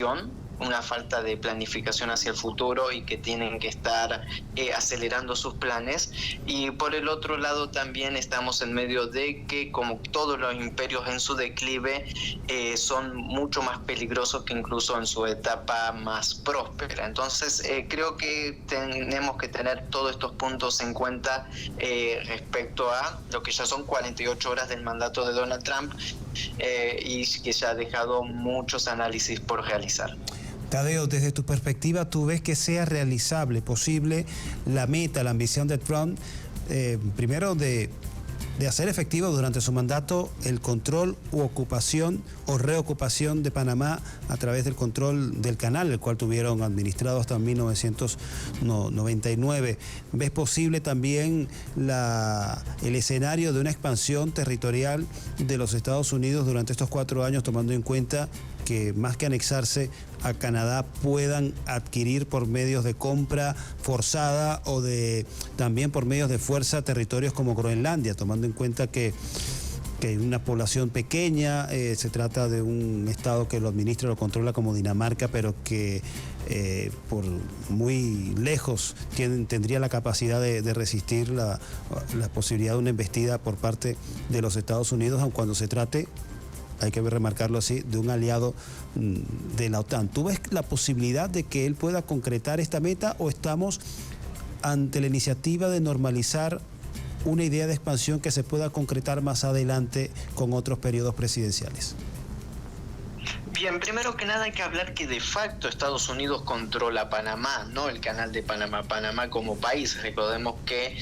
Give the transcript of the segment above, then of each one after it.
planificación, una falta de planificación hacia el futuro y que tienen que estar acelerando sus planes. Y por el otro lado también estamos en medio de que, como todos los imperios en su declive, son mucho más peligrosos que incluso en su etapa más próspera. Entonces creo que tenemos que tener todos estos puntos en cuenta respecto a lo que ya son 48 horas del mandato de Donald Trump, y que ya ha dejado muchos análisis por realizar. Tadeo, desde tu perspectiva, ¿tú ves que sea realizable, posible, la meta, la ambición de Trump, primero de hacer efectivo durante su mandato el control u ocupación o reocupación de Panamá a través del control del canal, el cual tuvieron administrado hasta 1999? ¿Ves posible también el escenario de una expansión territorial de los Estados Unidos durante estos 4 años, tomando en cuenta que más que anexarse a Canadá puedan adquirir por medios de compra forzada o también por medios de fuerza territorios como Groenlandia, tomando en cuenta que hay una población pequeña, se trata de un estado que lo administra, lo controla como Dinamarca, pero que por muy lejos tendría la capacidad de resistir la posibilidad de una embestida por parte de los Estados Unidos, aun cuando se trate, hay que remarcarlo así, de un aliado de la OTAN. ¿Tú ves la posibilidad de que él pueda concretar esta meta o estamos ante la iniciativa de normalizar una idea de expansión que se pueda concretar más adelante con otros periodos presidenciales? Bien, primero que nada hay que hablar que de facto Estados Unidos controla Panamá, no el canal de Panamá, Panamá como país. Recordemos que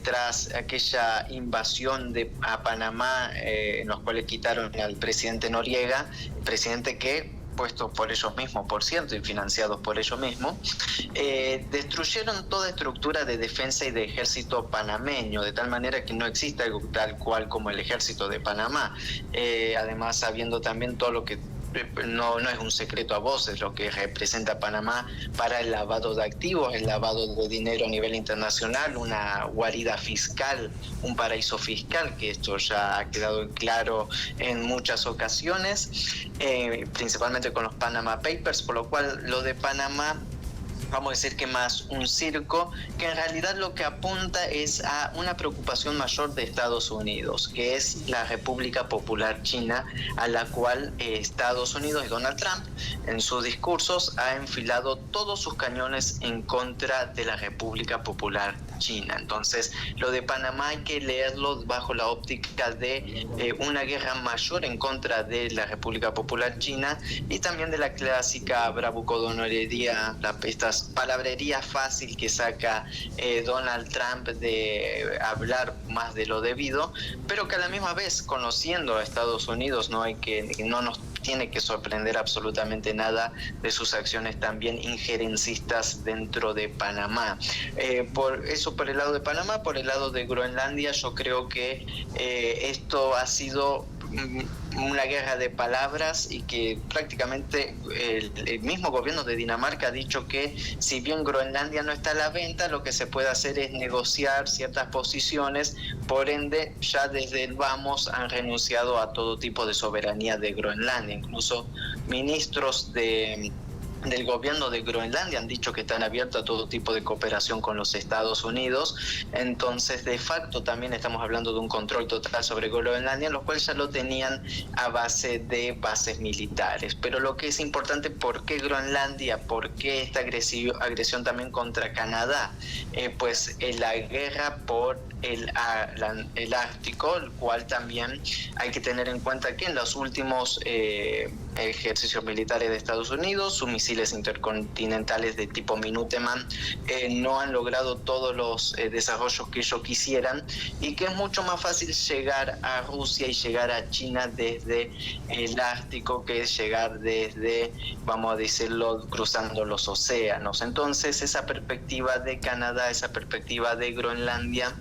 tras aquella invasión a Panamá, en los cuales quitaron al presidente Noriega, presidente que, puestos por ellos mismos, por cierto, y financiados por ellos mismos, destruyeron toda estructura de defensa y de ejército panameño, de tal manera que no existe algo tal cual como el ejército de Panamá. Además, sabiendo también todo lo que no es un secreto a voces lo que representa Panamá para el lavado de activos, el lavado de dinero a nivel internacional, una guarida fiscal, un paraíso fiscal, que esto ya ha quedado claro en muchas ocasiones, principalmente con los Panama Papers, por lo cual lo de Panamá, vamos a decir que más un circo, que en realidad lo que apunta es a una preocupación mayor de Estados Unidos, que es la República Popular China, a la cual Estados Unidos y Donald Trump en sus discursos ha enfilado todos sus cañones en contra de la República Popular China. Entonces, lo de Panamá hay que leerlo bajo la óptica de una guerra mayor en contra de la República Popular China y también de la clásica bravucodonería, estas palabrería fácil que saca Donald Trump de hablar más de lo debido, pero que a la misma vez, conociendo a Estados Unidos, no nos tiene que sorprender absolutamente nada de sus acciones también injerencistas dentro de Panamá. Por el lado de Panamá. Por el lado de Groenlandia, yo creo que esto ha sido una guerra de palabras y que prácticamente el mismo gobierno de Dinamarca ha dicho que si bien Groenlandia no está a la venta, lo que se puede hacer es negociar ciertas posiciones. Por ende, ya desde el vamos han renunciado a todo tipo de soberanía de Groenlandia. Incluso ministros del gobierno de Groenlandia han dicho que están abiertos a todo tipo de cooperación con los Estados Unidos. Entonces, de facto, también estamos hablando de un control total sobre Groenlandia, los cuales ya lo tenían a base de bases militares. Pero lo que es importante, ¿por qué Groenlandia? ¿Por qué esta agresión también contra Canadá? Pues la guerra por el Ártico, el cual también hay que tener en cuenta que en los últimos ejercicios militares de Estados Unidos, sus misiles intercontinentales de tipo Minuteman no han logrado todos los desarrollos que ellos quisieran, y que es mucho más fácil llegar a Rusia y llegar a China desde el Ártico que llegar desde, vamos a decirlo, cruzando los océanos. Entonces, esa perspectiva de Canadá, esa perspectiva de Groenlandia,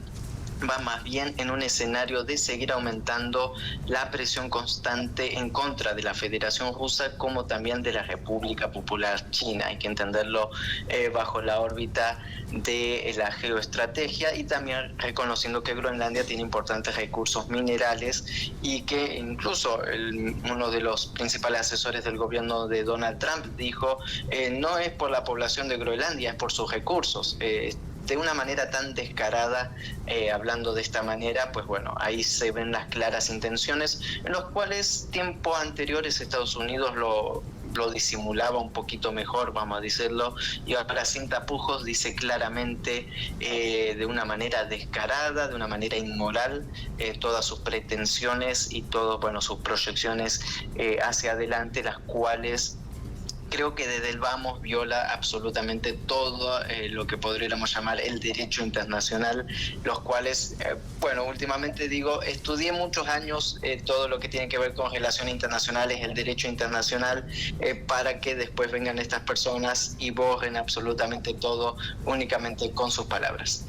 va más bien en un escenario de seguir aumentando la presión constante en contra de la Federación Rusa como también de la República Popular China. Hay que entenderlo bajo la órbita de la geoestrategia y también reconociendo que Groenlandia tiene importantes recursos minerales y que incluso uno de los principales asesores del gobierno de Donald Trump dijo no es por la población de Groenlandia, es por sus recursos. De una manera tan descarada, hablando de esta manera, pues bueno, ahí se ven las claras intenciones, en los cuales tiempo anteriores Estados Unidos lo disimulaba un poquito mejor, vamos a decirlo, y ahora sin tapujos dice claramente de una manera descarada, de una manera inmoral, todas sus pretensiones y todas, bueno, sus proyecciones hacia adelante, las cuales creo que desde el vamos viola absolutamente todo lo que podríamos llamar el derecho internacional, los cuales, bueno, últimamente digo, estudié muchos años todo lo que tiene que ver con relaciones internacionales, el derecho internacional, para que después vengan estas personas y borren absolutamente todo únicamente con sus palabras.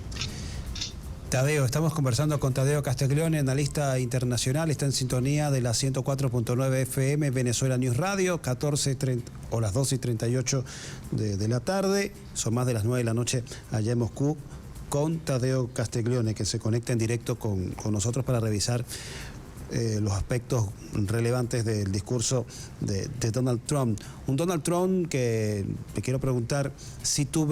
Tadeo, estamos conversando con Tadeo Castiglione, analista internacional, está en sintonía de la 104.9 FM Venezuela News Radio, 14:30 o las 2:38 de la tarde, son más de las 9 de la noche allá en Moscú, con Tadeo Castiglione, que se conecta en directo con nosotros para revisar los aspectos relevantes del discurso de Donald Trump. Un Donald Trump que te quiero preguntar si tú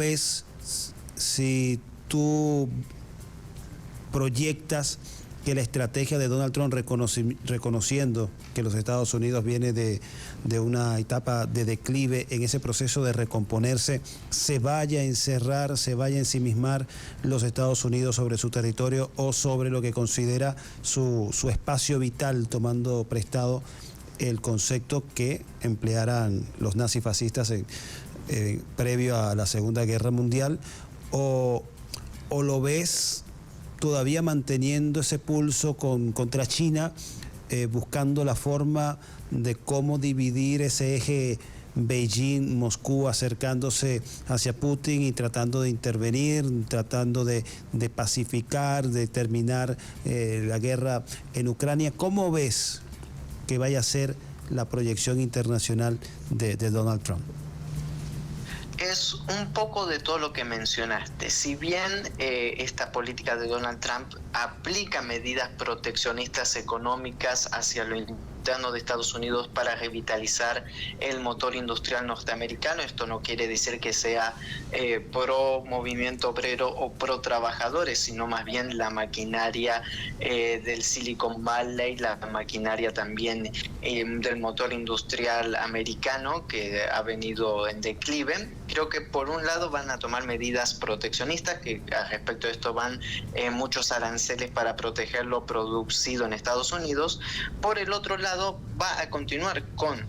proyectas que la estrategia de Donald Trump, reconociendo que los Estados Unidos viene de una etapa de declive en ese proceso de recomponerse, se vaya a encerrar, se vaya a ensimismar los Estados Unidos sobre su territorio o sobre lo que considera su espacio vital, tomando prestado el concepto que emplearan los nazifascistas previo a la Segunda Guerra Mundial, o lo ves todavía manteniendo ese pulso contra China, buscando la forma de cómo dividir ese eje Beijing-Moscú, acercándose hacia Putin y tratando de intervenir, tratando de pacificar, de terminar la guerra en Ucrania? ¿Cómo ves que vaya a ser la proyección internacional de Donald Trump? Es un poco de todo lo que mencionaste. Si bien esta política de Donald Trump aplica medidas proteccionistas económicas hacia lo interno de Estados Unidos para revitalizar el motor industrial norteamericano, esto no quiere decir que sea pro movimiento obrero o pro trabajadores, sino más bien la maquinaria del Silicon Valley, la maquinaria también del motor industrial americano que ha venido en declive. Creo que por un lado van a tomar medidas proteccionistas, que respecto a esto van muchos aranceles para proteger lo producido en Estados Unidos. Por el otro lado va a continuar con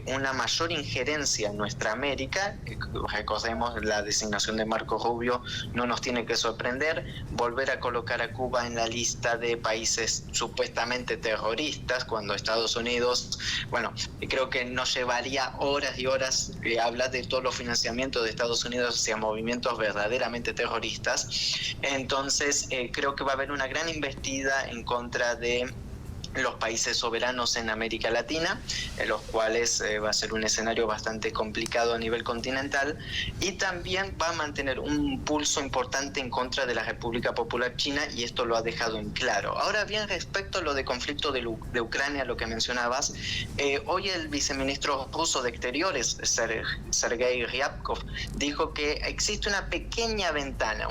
una mayor injerencia en nuestra América. Recordemos, la designación de Marco Rubio no nos tiene que sorprender. Volver a colocar a Cuba en la lista de países supuestamente terroristas, cuando Estados Unidos, bueno, creo que nos llevaría horas y horas hablar de todos los financiamientos de Estados Unidos hacia movimientos verdaderamente terroristas. Entonces creo que va a haber una gran embestida en contra de los países soberanos en América Latina, en los cuales va a ser un escenario bastante complicado a nivel continental, y también va a mantener un pulso importante en contra de la República Popular China, y esto lo ha dejado en claro. Ahora bien, respecto a lo de conflicto de Ucrania, lo que mencionabas, hoy el viceministro ruso de Exteriores, Sergei Ryabkov, dijo que existe una pequeña ventana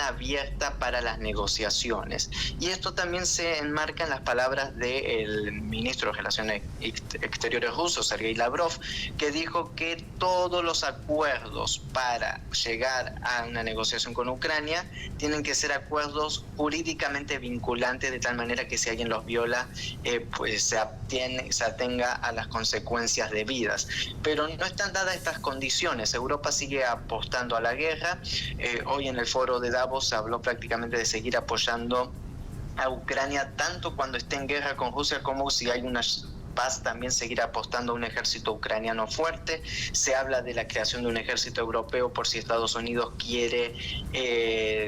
abierta para las negociaciones, y esto también se enmarca en las palabras del ministro de Relaciones Exteriores ruso, Sergei Lavrov, que dijo que todos los acuerdos para llegar a una negociación con Ucrania tienen que ser acuerdos jurídicamente vinculantes, de tal manera que si alguien los viola, pues se atenga a las consecuencias debidas. Pero no están dadas estas condiciones. Europa sigue apostando a la guerra. Hoy en el foro de Davos se habló prácticamente de seguir apoyando a Ucrania tanto cuando esté en guerra con Rusia como si hay una paz también seguir apostando a un ejército ucraniano fuerte. Se habla de la creación de un ejército europeo por si Estados Unidos quiere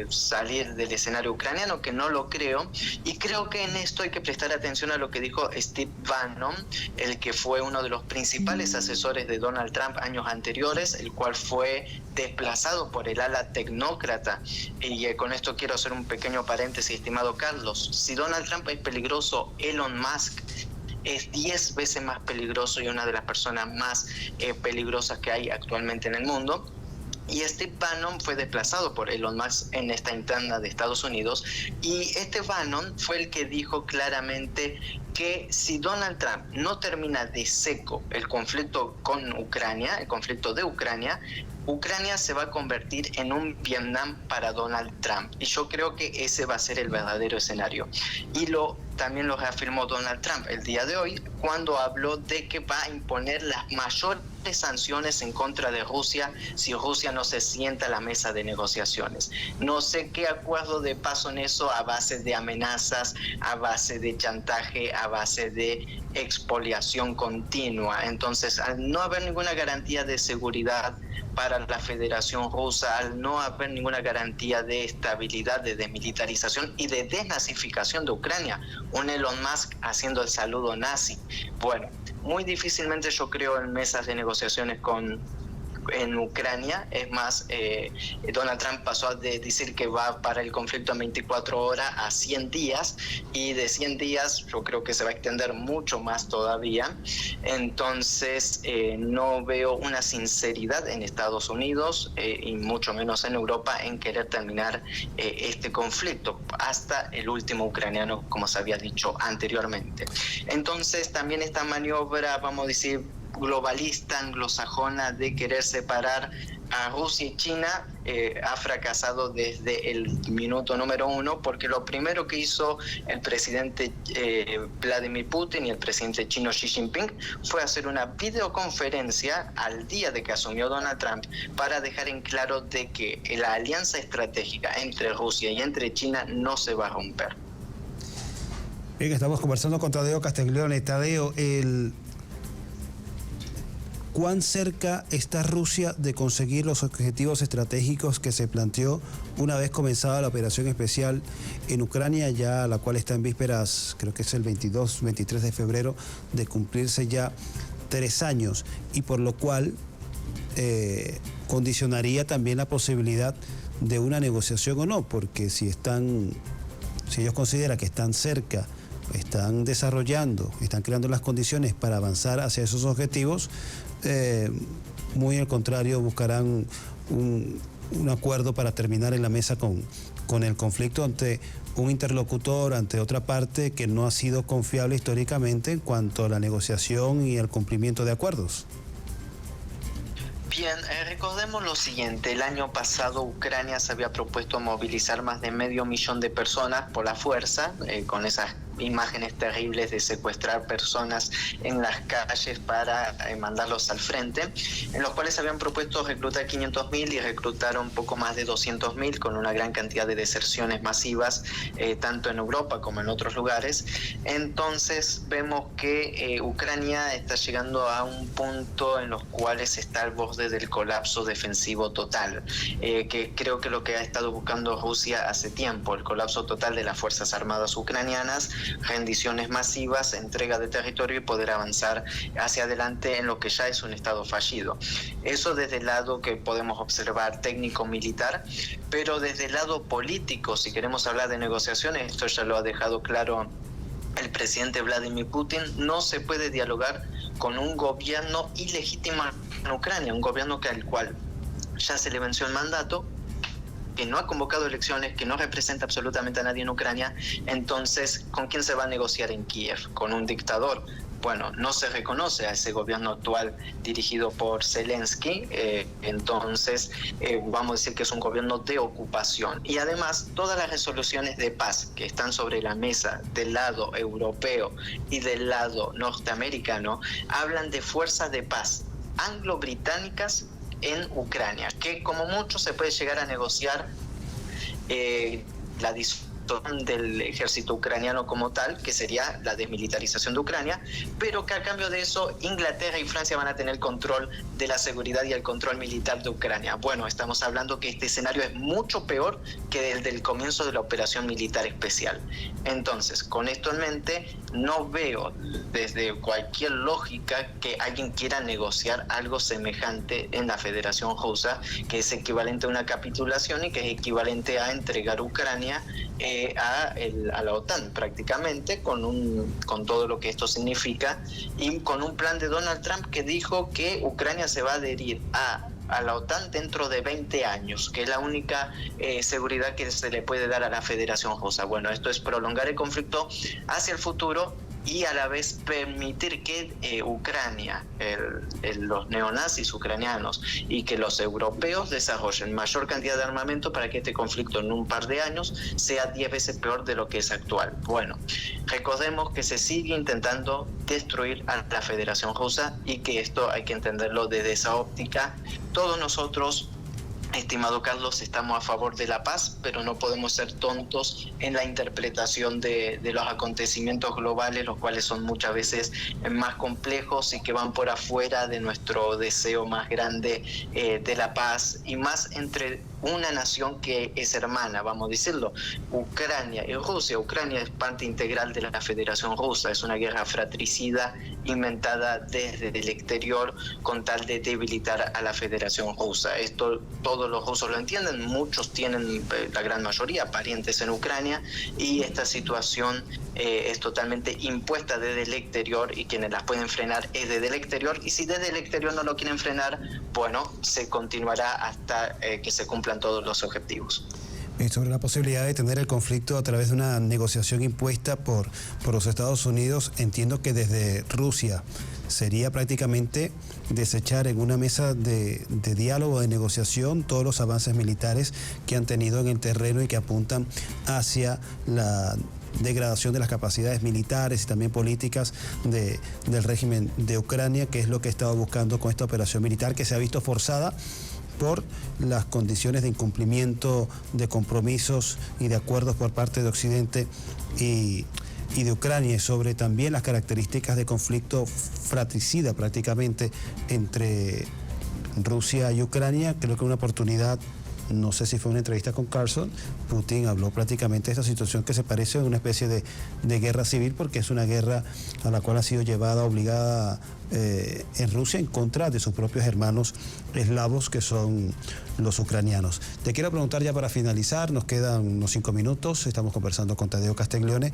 salir del escenario ucraniano, que no lo creo. Y creo que en esto hay que prestar atención a lo que dijo Steve Bannon, el que fue uno de los principales asesores de Donald Trump años anteriores, el cual fue desplazado por el ala tecnócrata. Y con esto quiero hacer un pequeño paréntesis, estimado Carlos. Si Donald Trump es peligroso, Elon Musk es 10 veces más peligroso y una de las personas más peligrosas que hay actualmente en el mundo. Y Steve Bannon fue desplazado por Elon Musk en esta interna de Estados Unidos, y este Bannon fue el que dijo claramente que si Donald Trump no termina de seco el conflicto con Ucrania, el conflicto de Ucrania, Ucrania se va a convertir en un Vietnam para Donald Trump. Y yo creo que ese va a ser el verdadero escenario. Y también lo reafirmó Donald Trump el día de hoy, cuando habló de que va a imponer las mayores sanciones en contra de Rusia si Rusia no se sienta a la mesa de negociaciones. No sé qué acuerdo de paz son eso, a base de amenazas, a base de chantaje, a base de expoliación continua. Entonces, al no haber ninguna garantía de seguridad para la Federación Rusa, al no haber ninguna garantía de estabilidad, de desmilitarización y de desnazificación de Ucrania, un Elon Musk haciendo el saludo nazi. Bueno, muy difícilmente yo creo en mesas de negociaciones en Ucrania. Es más, Donald Trump pasó de decir que va para el conflicto en 24 horas a 100 días, y de 100 días yo creo que se va a extender mucho más todavía. Entonces no veo una sinceridad en Estados Unidos y mucho menos en Europa en querer terminar este conflicto hasta el último ucraniano, como se había dicho anteriormente. Entonces también esta maniobra, vamos a decir, globalista, anglosajona, de querer separar a Rusia y China ha fracasado desde el minuto número 1, porque lo primero que hizo el presidente Vladimir Putin y el presidente chino Xi Jinping fue hacer una videoconferencia al día de que asumió Donald Trump para dejar en claro de que la alianza estratégica entre Rusia y entre China no se va a romper. Bien, estamos conversando con Tadeo Castiglione. Tadeo, ¿cuán cerca está Rusia de conseguir los objetivos estratégicos que se planteó una vez comenzada la operación especial en Ucrania, ya la cual está en vísperas, creo que es el 22-23 de febrero, de cumplirse ya 3 años, y por lo cual condicionaría también la posibilidad de una negociación o no? Porque si ellos consideran que están cerca, están desarrollando, están creando las condiciones para avanzar hacia esos objetivos, muy al contrario, buscarán un acuerdo para terminar en la mesa con el conflicto ante un interlocutor, ante otra parte que no ha sido confiable históricamente en cuanto a la negociación y el cumplimiento de acuerdos. Bien, recordemos lo siguiente: el año pasado Ucrania se había propuesto movilizar más de 500.000 de personas por la fuerza, con esas imágenes terribles de secuestrar personas en las calles para mandarlos al frente, en los cuales habían propuesto reclutar 500.000 y reclutaron poco más de 200.000, con una gran cantidad de deserciones masivas, tanto en Europa como en otros lugares. Entonces vemos que Ucrania está llegando a un punto en los cuales está al borde del colapso defensivo total, que creo que lo que ha estado buscando Rusia hace tiempo: el colapso total de las Fuerzas Armadas ucranianas, rendiciones masivas, entrega de territorio y poder avanzar hacia adelante en lo que ya es un estado fallido. Eso desde el lado que podemos observar técnico-militar, pero desde el lado político, si queremos hablar de negociaciones, esto ya lo ha dejado claro el presidente Vladimir Putin: no se puede dialogar con un gobierno ilegítimo en Ucrania, un gobierno al cual ya se le venció el mandato, que no ha convocado elecciones, que no representa absolutamente a nadie en Ucrania. Entonces, ¿con quién se va a negociar en Kiev? ¿Con un dictador? Bueno, no se reconoce a ese gobierno actual dirigido por Zelensky, entonces vamos a decir que es un gobierno de ocupación. Y además, todas las resoluciones de paz que están sobre la mesa del lado europeo y del lado norteamericano hablan de fuerzas de paz anglo-británicas en Ucrania, que como mucho se puede llegar a negociar la disolución del ejército ucraniano como tal, que sería la desmilitarización de Ucrania, pero que a cambio de eso Inglaterra y Francia van a tener control de la seguridad y el control militar de Ucrania. Bueno, estamos hablando que este escenario es mucho peor que el del comienzo de la operación militar especial. Entonces, con esto en mente, no veo desde cualquier lógica que alguien quiera negociar algo semejante en la Federación Rusa, que es equivalente a una capitulación y que es equivalente a entregar Ucrania a la OTAN prácticamente, con todo lo que esto significa, y con un plan de Donald Trump que dijo que Ucrania se va a adherir a la OTAN dentro de 20 años, que es la única seguridad que se le puede dar a la Federación Rusa. Bueno, esto es prolongar el conflicto hacia el futuro y a la vez permitir que Ucrania, los neonazis ucranianos y que los europeos desarrollen mayor cantidad de armamento para que este conflicto en un par de años sea 10 veces peor de lo que es actual. Bueno, recordemos que se sigue intentando destruir a la Federación Rusa y que esto hay que entenderlo desde esa óptica. Todos nosotros, estimado Carlos, estamos a favor de la paz, pero no podemos ser tontos en la interpretación de los acontecimientos globales, los cuales son muchas veces más complejos y que van por afuera de nuestro deseo más grande de la paz, y más entre una nación que es hermana, vamos a decirlo, Ucrania y Rusia. Ucrania es parte integral de la Federación Rusa, es una guerra fratricida inventada desde el exterior con tal de debilitar a la Federación Rusa. Esto todos los rusos lo entienden, muchos tienen, la gran mayoría, parientes en Ucrania, y esta situación es totalmente impuesta desde el exterior, y quienes las pueden frenar es desde el exterior, y si desde el exterior no lo quieren frenar, bueno, se continuará hasta que se cumplan todos los objetivos. Sobre la posibilidad de tener el conflicto a través de una negociación impuesta por los Estados Unidos, entiendo que desde Rusia sería prácticamente desechar en una mesa de diálogo, de negociación, todos los avances militares que han tenido en el terreno y que apuntan hacia la degradación de las capacidades militares y también políticas del régimen de Ucrania, que es lo que ha estado buscando con esta operación militar, que se ha visto forzada por las condiciones de incumplimiento de compromisos y de acuerdos por parte de Occidente y de Ucrania, y sobre también las características de conflicto fratricida prácticamente entre Rusia y Ucrania. Creo que una oportunidad, no sé si fue una entrevista con Carlson, Putin habló prácticamente de esta situación que se parece a una especie de guerra civil, porque es una guerra a la cual ha sido llevada, obligada en Rusia en contra de sus propios hermanos eslavos, que son los ucranianos. Te quiero preguntar ya para finalizar, nos quedan unos 5 minutos, estamos conversando con Tadeo Castiglione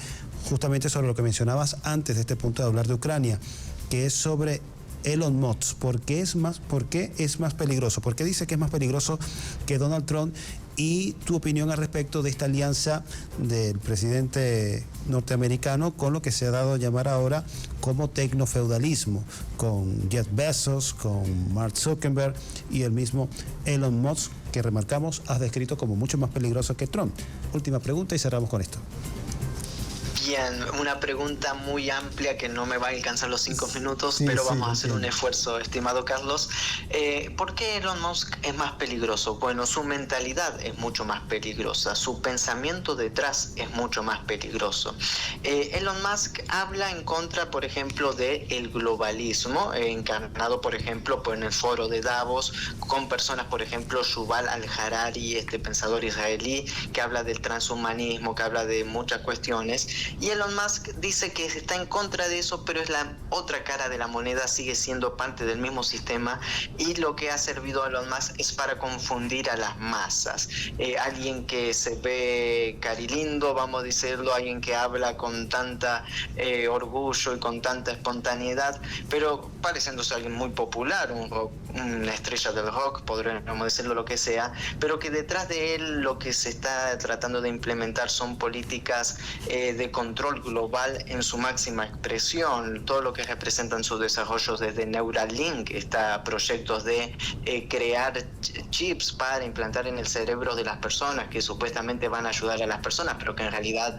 justamente sobre lo que mencionabas antes de este punto de hablar de Ucrania, que es sobre Elon Musk. ¿Por qué es más peligroso? ¿Por qué dice que es más peligroso que Donald Trump? Y tu opinión al respecto de esta alianza del presidente norteamericano con lo que se ha dado a llamar ahora como tecnofeudalismo, con Jeff Bezos, con Mark Zuckerberg y el mismo Elon Musk, que remarcamos has descrito como mucho más peligroso que Trump. Última pregunta y cerramos con esto. Bien, una pregunta muy amplia que no me va a alcanzar los 5 minutos, pero vamos a hacer un esfuerzo, estimado Carlos. ¿Por qué Elon Musk es más peligroso? Bueno, su mentalidad es mucho más peligrosa, su pensamiento detrás es mucho más peligroso. Elon Musk habla en contra, por ejemplo, del globalismo, encarnado, por ejemplo, en el foro de Davos, con personas, por ejemplo, Yuval al-Harari, este pensador israelí, que habla del transhumanismo, que habla de muchas cuestiones. Y Elon Musk dice que está en contra de eso, pero es la otra cara de la moneda, sigue siendo parte del mismo sistema, y lo que ha servido a Elon Musk es para confundir a las masas. Alguien que se ve carilindo, vamos a decirlo, alguien que habla con tanta orgullo y con tanta espontaneidad, pero pareciéndose a alguien muy popular, una estrella del rock, podríamos decirlo, lo que sea, pero que detrás de él lo que se está tratando de implementar son políticas de control global en su máxima expresión. Todo lo que representan sus desarrollos desde Neuralink, proyectos de crear chips para implantar en el cerebro de las personas, que supuestamente van a ayudar a las personas, pero que en realidad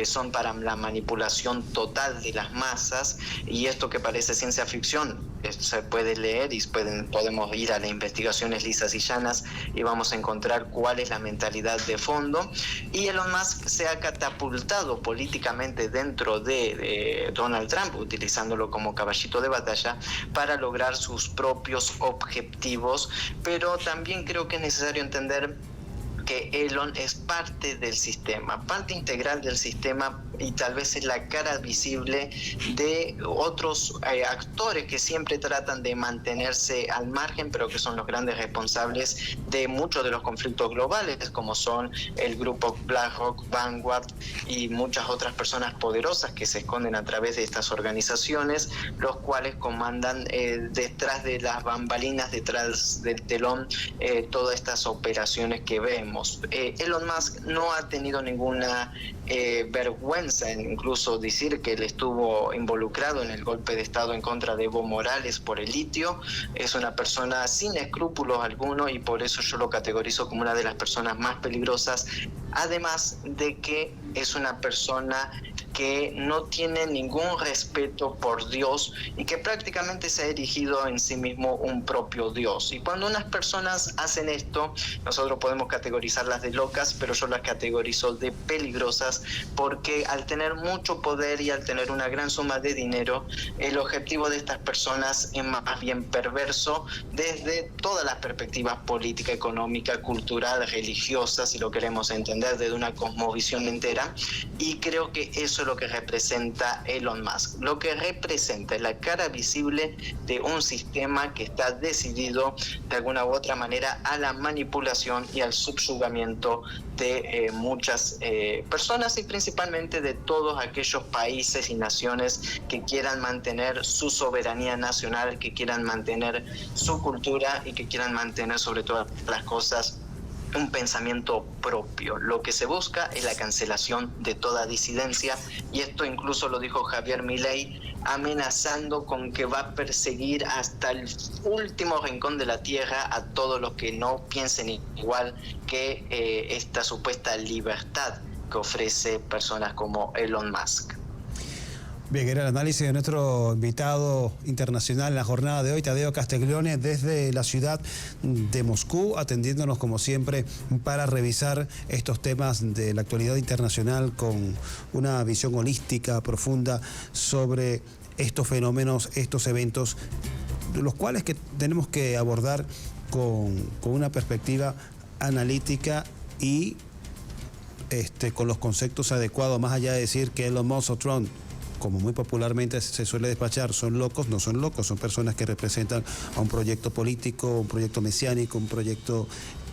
son para la manipulación total de las masas. Y esto que parece ciencia ficción se puede leer y podemos ir a las investigaciones lisas y llanas y vamos a encontrar cuál es la mentalidad de fondo. Y Elon Musk se ha catapultado políticamente dentro de Donald Trump, utilizándolo como caballito de batalla para lograr sus propios objetivos, pero también creo que es necesario entender que Elon es parte del sistema, parte integral del sistema, y tal vez es la cara visible de otros actores que siempre tratan de mantenerse al margen, pero que son los grandes responsables de muchos de los conflictos globales, como son el grupo BlackRock, Vanguard y muchas otras personas poderosas que se esconden a través de estas organizaciones, los cuales comandan detrás de las bambalinas, detrás del telón, todas estas operaciones que vemos. Elon Musk no ha tenido ninguna vergüenza en incluso decir que él estuvo involucrado en el golpe de Estado en contra de Evo Morales por el litio. Es una persona sin escrúpulos alguno y por eso yo lo categorizo como una de las personas más peligrosas, además de que es una persona que no tiene ningún respeto por Dios y que prácticamente se ha erigido en sí mismo un propio Dios. Y cuando unas personas hacen esto, nosotros podemos categorizarlas de locas, pero yo las categorizo de peligrosas, porque al tener mucho poder y al tener una gran suma de dinero, el objetivo de estas personas es más bien perverso desde todas las perspectivas política, económica, cultural, religiosa, si lo queremos entender desde una cosmovisión entera. Y creo que eso es lo que representa Elon Musk. Lo que representa es la cara visible de un sistema que está decidido de alguna u otra manera a la manipulación y al subyugamiento de muchas personas y principalmente de todos aquellos países y naciones que quieran mantener su soberanía nacional, que quieran mantener su cultura y que quieran mantener sobre todas las cosas un pensamiento propio. Lo que se busca es la cancelación de toda disidencia, y esto incluso lo dijo Javier Milei, amenazando con que va a perseguir hasta el último rincón de la tierra a todos los que no piensen igual que esta supuesta libertad que ofrece personas como Elon Musk. Bien, era el análisis de nuestro invitado internacional en la jornada de hoy, Tadeo Castiglione, desde la ciudad de Moscú, atendiéndonos como siempre para revisar estos temas de la actualidad internacional con una visión holística, profunda sobre estos fenómenos, estos eventos, los cuales que tenemos que abordar con una perspectiva analítica y con los conceptos adecuados, más allá de decir que Elon Musk o Trump, como muy popularmente se suele despachar, son locos. No son locos, son personas que representan a un proyecto político, un proyecto mesiánico, un proyecto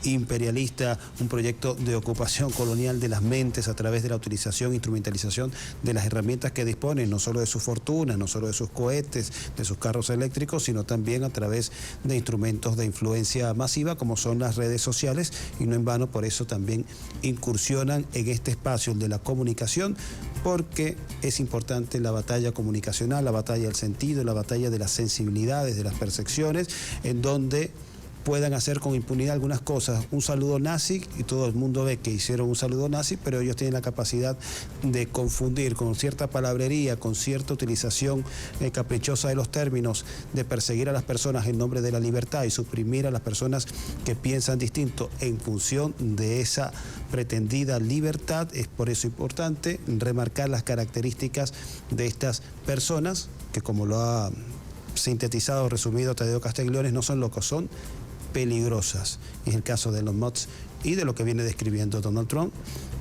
imperialista, un proyecto de ocupación colonial de las mentes a través de la utilización, instrumentalización de las herramientas que disponen, no solo de sus fortunas, no solo de sus cohetes, de sus carros eléctricos, sino también a través de instrumentos de influencia masiva como son las redes sociales, y no en vano por eso también incursionan en este espacio de la comunicación, porque es importante la batalla comunicacional, la batalla del sentido, la batalla de las sensibilidades, de las percepciones, en donde puedan hacer con impunidad algunas cosas. Un saludo nazi, y todo el mundo ve que hicieron un saludo nazi, pero ellos tienen la capacidad de confundir con cierta palabrería, con cierta utilización caprichosa de los términos, de perseguir a las personas en nombre de la libertad y suprimir a las personas que piensan distinto en función de esa pretendida libertad. Es por eso importante remarcar las características de estas personas, que como lo ha sintetizado, resumido Tadeo Castiglione, no son locos, son peligrosas. Es el caso de Elon Musk y de lo que viene describiendo Donald Trump,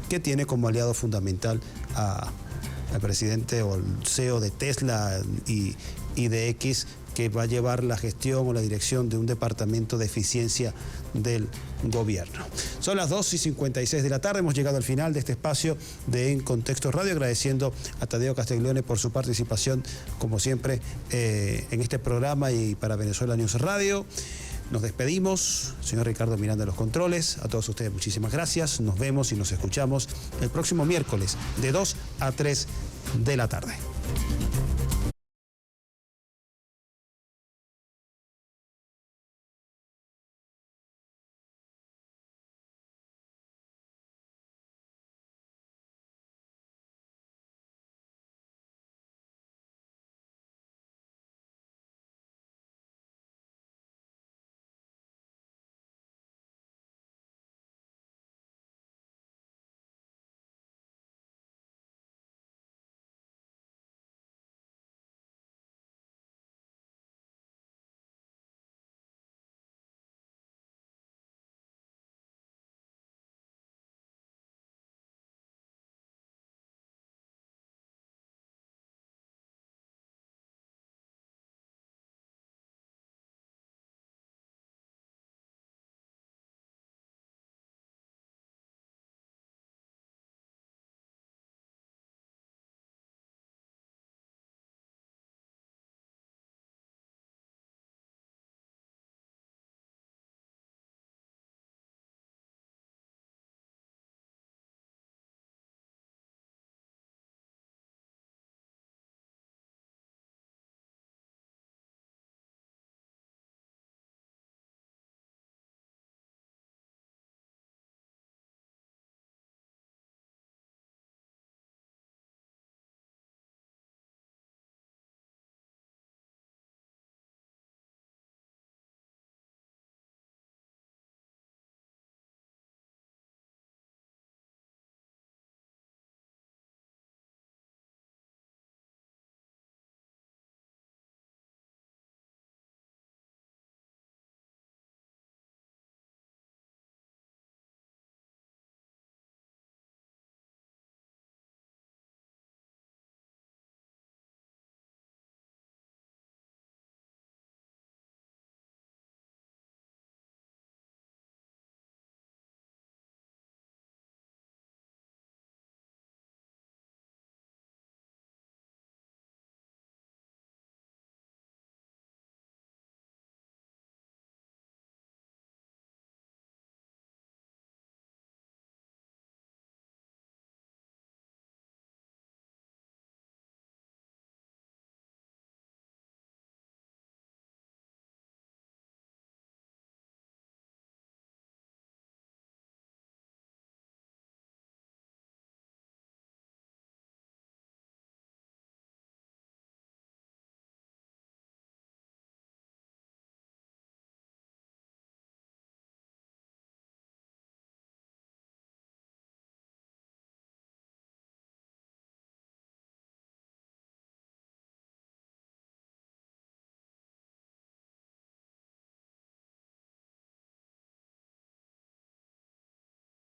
que tiene como aliado fundamental al presidente o el CEO de Tesla y de X, que va a llevar la gestión o la dirección de un departamento de eficiencia del gobierno. Son las 2:56 de la tarde, hemos llegado al final de este espacio de En Contexto Radio, agradeciendo a Tadeo Castiglione por su participación, como siempre, en este programa y para Venezuela News Radio. Nos despedimos, señor Ricardo Miranda de los controles, a todos ustedes muchísimas gracias, nos vemos y nos escuchamos el próximo miércoles de 2 a 3 de la tarde.